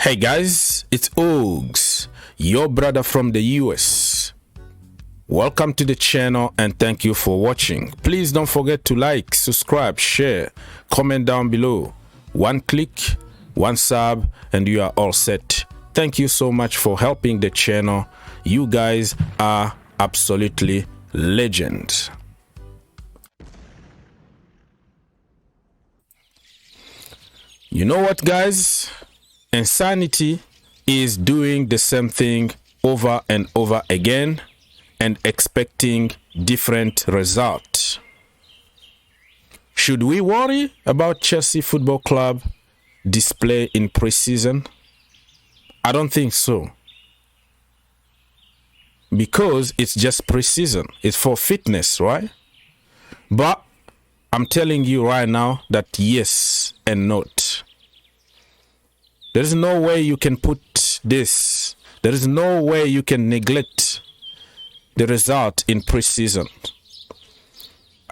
Hey guys, it's Ogs, your brother from the US. Welcome to the channel and thank you for watching. Please don't forget to like, subscribe, share, comment down below. One click, one sub, and you are all set. Thank you so much for helping the channel. You guys are absolutely legends. You know what, guys? Insanity is doing the same thing over and over again and expecting different results. Should we worry about Chelsea Football Club display in pre-season? I don't think so. Because it's just pre-season. It's for fitness, right? But I'm telling you right now that yes and not. There is no way you can put this. There is no way you can neglect the result in pre-season.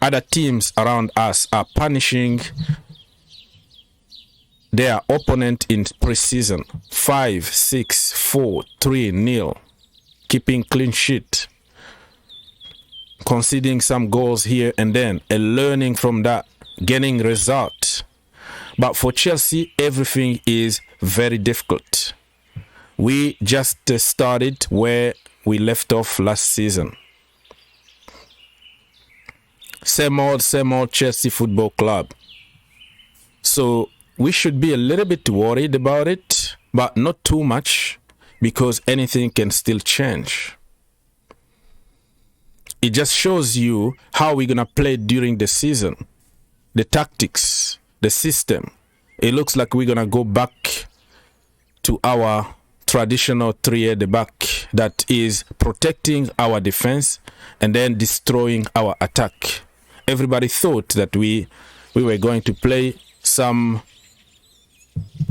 Other teams around us are punishing their opponent in pre-season. 5-6, 4-3-0. Keeping clean sheet. Conceding some goals here and then. And learning from that. Getting results. But for Chelsea, everything is very difficult. We just started where we left off last season. Same old Chelsea Football Club. So we should be a little bit worried about it, but not too much, because anything can still change. It just shows you how we're going to play during the season. The tactics. The system. It looks like we're gonna go back to our traditional three at the back that is protecting our defense and then destroying our attack. Everybody thought that we were going to play some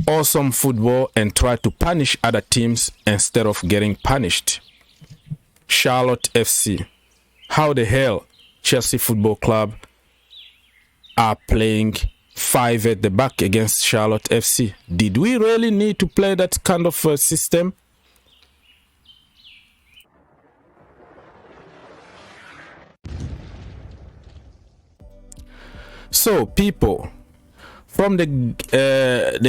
awesome football and try to punish other teams instead of getting punished. Charlotte FC. How the hell Chelsea Football Club are playing 5 at the back against Charlotte FC? Did we really need to play that kind of system? So, people, from the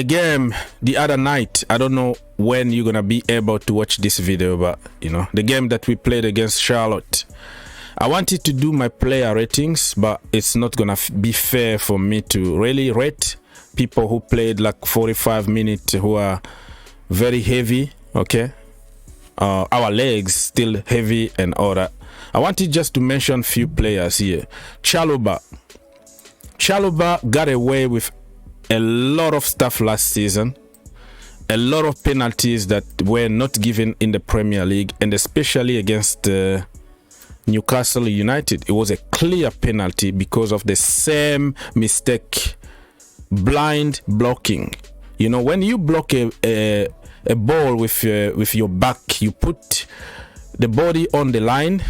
game the other night, I don't know when you're gonna be able to watch this video, but you know, the game that we played against Charlotte. I wanted to do my player ratings, but it's not gonna be fair for me to really rate people who played like 45 minutes, who are very heavy, okay? Our legs still heavy and all that. I wanted just to mention few players here. Chalobah got away with a lot of stuff last season. A lot of penalties that were not given in the Premier League, and especially against Newcastle United. It was a clear penalty because of the same mistake. Blind blocking. You know, when you block a ball with your back, you put the body on the line.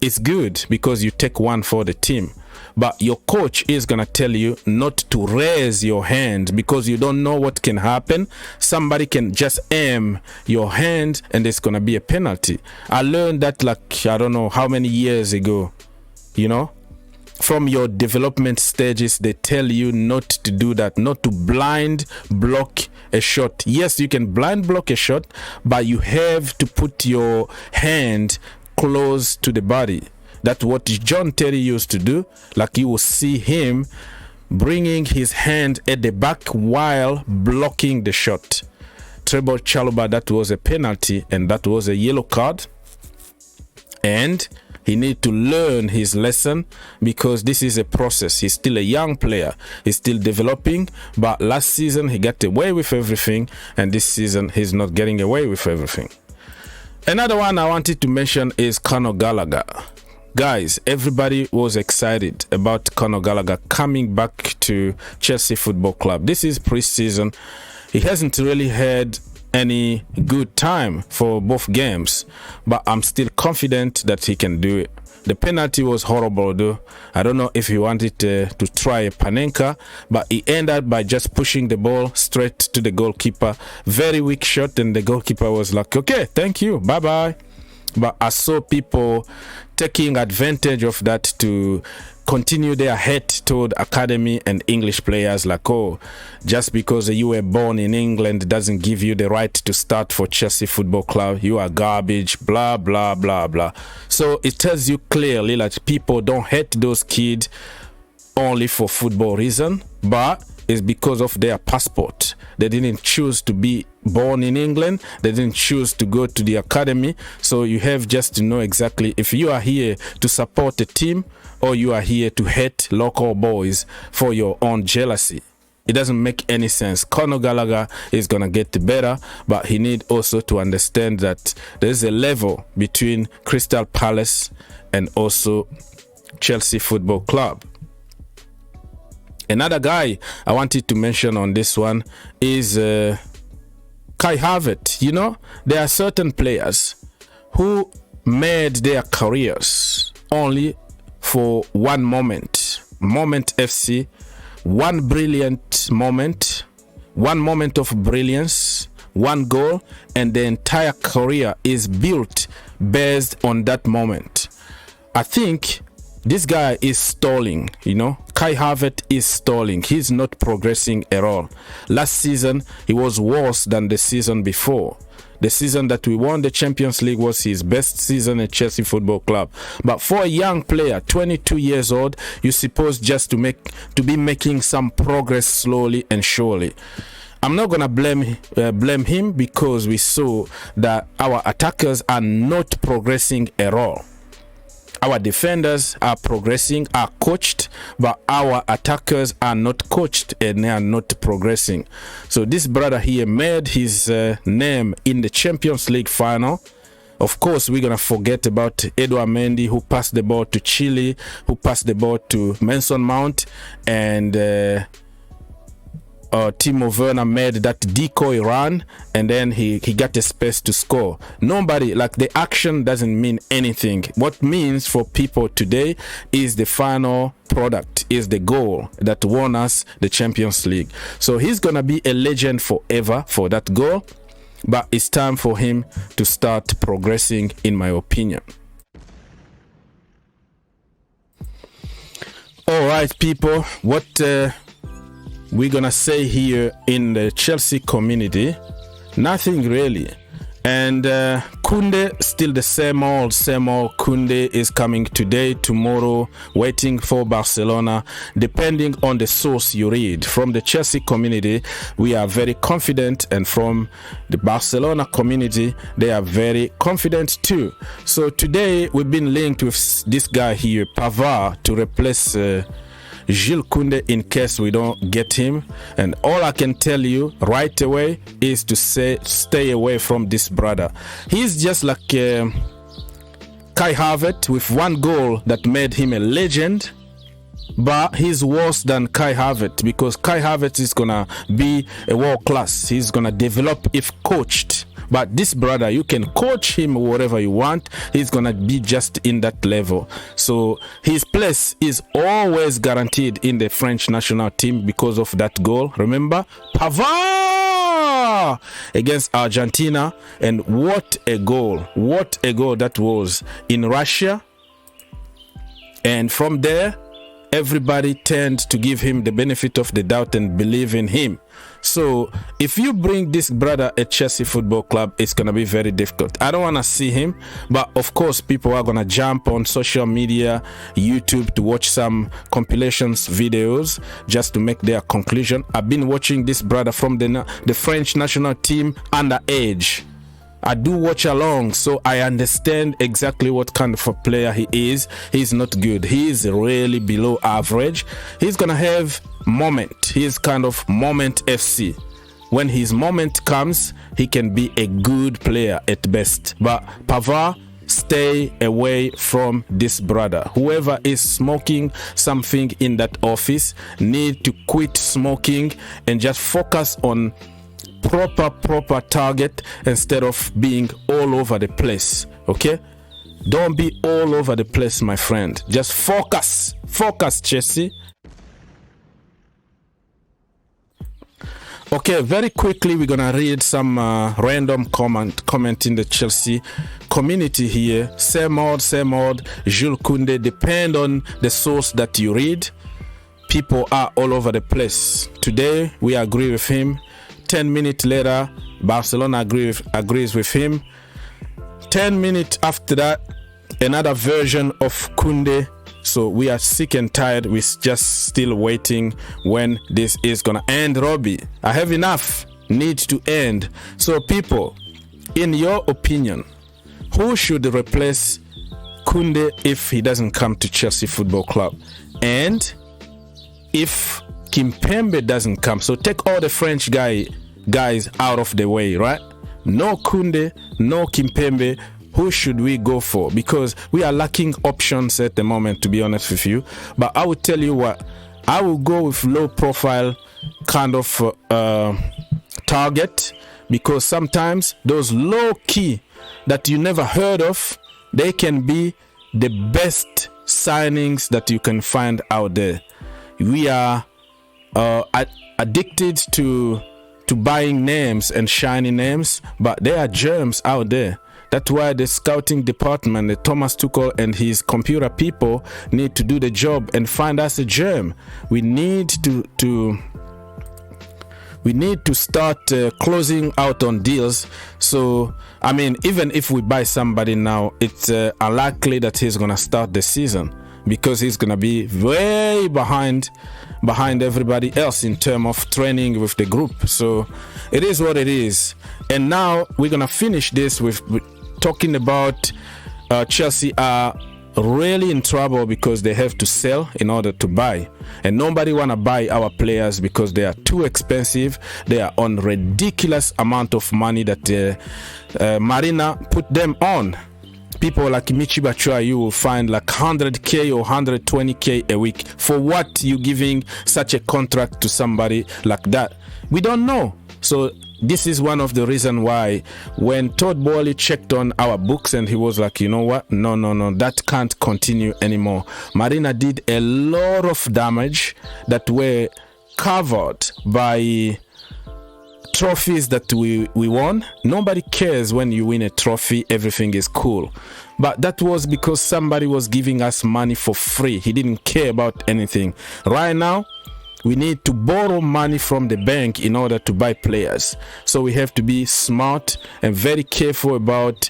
It's good because you take one for the team. But your coach is going to tell you not to raise your hand because you don't know what can happen. Somebody can just aim your hand and it's going to be a penalty. I learned that like, I don't know how many years ago, you know. From your development stages, they tell you not to do that, not to blind block a shot. Yes, you can blind block a shot, but you have to put your hand close to the body. That's what John Terry used to do. Like you will see him bringing his hand at the back while blocking the shot. Treble Chalobah, that was a penalty and that was a yellow card. And he needs to learn his lesson because this is a process. He's still a young player. He's still developing. But last season, he got away with everything. And this season, he's not getting away with everything. Another one I wanted to mention is Conor Gallagher. Guys, everybody was excited about Conor Gallagher coming back to Chelsea Football Club. This is pre-season. He hasn't really had any good time for both games, but I'm still confident that he can do it The penalty was horrible though. I don't know if he wanted to try a Panenka, but he ended by just pushing the ball straight to the goalkeeper. Very weak shot, and the goalkeeper was like, okay, thank you, bye-bye. But I saw people taking advantage of that to continue their hate toward academy and English players, like, oh, just because you were born in England doesn't give you the right to start for Chelsea Football Club. You are garbage, blah, blah, blah, blah. So it tells you clearly that people don't hate those kids only for football reason, but it's because of their passport. They didn't choose to be born in England. They didn't choose to go to the academy. So you have just to know exactly if you are here to support a team or you are here to hate local boys for your own jealousy. It doesn't make any sense. Conor Gallagher is going to get better, but he need also to understand that there's a level between Crystal Palace and also Chelsea Football Club. Another guy I wanted to mention on this one is Kai Havertz. You know, there are certain players who made their careers only for one moment. Moment FC, one brilliant moment, one moment of brilliance, one goal, and the entire career is built based on that moment. I think this guy is stalling, you know. Kai Havertz is stalling. He's not progressing at all. Last season, he was worse than the season before. The season that we won the Champions League was his best season at Chelsea Football Club. But for a young player, 22 years old, you're supposed just to be making some progress slowly and surely. I'm not gonna blame him because we saw that our attackers are not progressing at all. Our defenders are progressing, are coached, but our attackers are not coached and they are not progressing. So this brother here made his name in the Champions League final. Of course, we're going to forget about Edouard Mendy, who passed the ball to Chile, who passed the ball to Mason Mount, and Timo Werner made that decoy run, and then he got a space to score. Nobody, like, the action doesn't mean anything. What means for people today is the final product, is the goal that won us the Champions League. So he's gonna be a legend forever for that goal, but it's time for him to start progressing, in my opinion. All right, people, what we're gonna say here in the Chelsea community, nothing really. And Kounde, still the same old Kounde is coming today, tomorrow, waiting for Barcelona, depending on the source you read. From the Chelsea community, we are very confident, and from the Barcelona community, they are very confident too. So today we've been linked with this guy here, Pavard, to replace Jules Kounde in case we don't get him. And all I can tell you right away is to stay away from this brother. He's just like Kai Havertz with one goal that made him a legend, but he's worse than Kai Havertz because Kai Havertz is gonna be a world class. He's gonna develop if coached. But this brother, you can coach him whatever you want. He's going to be just in that level. So his place is always guaranteed in the French national team because of that goal. Remember? Pavard against Argentina. And what a goal. What a goal that was in Russia. And from there, everybody tend to give him the benefit of the doubt and believe in him. So if you bring this brother at Chelsea Football Club, it's going to be very difficult. I don't want to see him, but of course people are going to jump on social media, YouTube, to watch some compilations videos just to make their conclusion. I've been watching this brother from the French national team underage. I do watch along, so I understand exactly what kind of a player he is. He's not good. He is really below average. He's gonna have moment. He's kind of moment FC. When his moment comes, he can be a good player at best. But Pavard, stay away from this brother. Whoever is smoking something in that office need to quit smoking and just focus on proper target instead of being all over the place. Okay, Don't be all over the place, my friend. Just focus. Focus, Chelsea. Okay, very quickly, we're gonna read some random comment in the Chelsea community here. Same old. Jules Kounde. Depend on the source that you read. People are all over the place. Today, we agree with him. 10 minutes later, Barcelona agrees with him. 10 minutes after that, another version of Kounde. So we are sick and tired. We're just still waiting when this is gonna end. Robbie, I have enough. Need to end. So people, in your opinion, who should replace Kounde if he doesn't come to Chelsea Football Club? And if Kimpembe doesn't come, so take all the French guys out of the way, right? No Kounde, no Kimpembe. Who should we go for? Because we are lacking options at the moment, to be honest with you. But I will tell you what, I will go with low profile kind of target, because sometimes those low key that you never heard of, they can be the best signings that you can find out there. We are addicted to buying names and shiny names, but there are germs out there. That's why the scouting department, the Thomas Tuchel and his computer people, need to do the job and find us a germ. We need to start closing out on deals. So I mean, even if we buy somebody now, it's unlikely that he's gonna start the season, because he's gonna be way behind everybody else in terms of training with the group. So it is what it is. And now we're gonna finish this with talking about Chelsea are really in trouble because they have to sell in order to buy, and nobody want to buy our players because they are too expensive. They are on ridiculous amount of money that Marina put them on. People like Michy Batshuayi, you will find like 100k or 120k a week. For what you giving such a contract to somebody like that? We don't know. So this is one of the reasons why when Todd Boehly checked on our books and he was like, you know what, no, that can't continue anymore. Marina did a lot of damage that were covered by trophies that we won. Nobody cares when you win a trophy, everything is cool. But that was because somebody was giving us money for free. He didn't care about anything. Right now, we need to borrow money from the bank in order to buy players. So we have to be smart and very careful about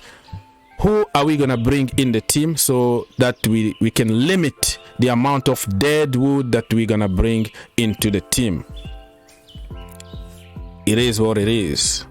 who are we going to bring in the team, so that we can limit the amount of dead wood that we're going to bring into the team. It is what it is.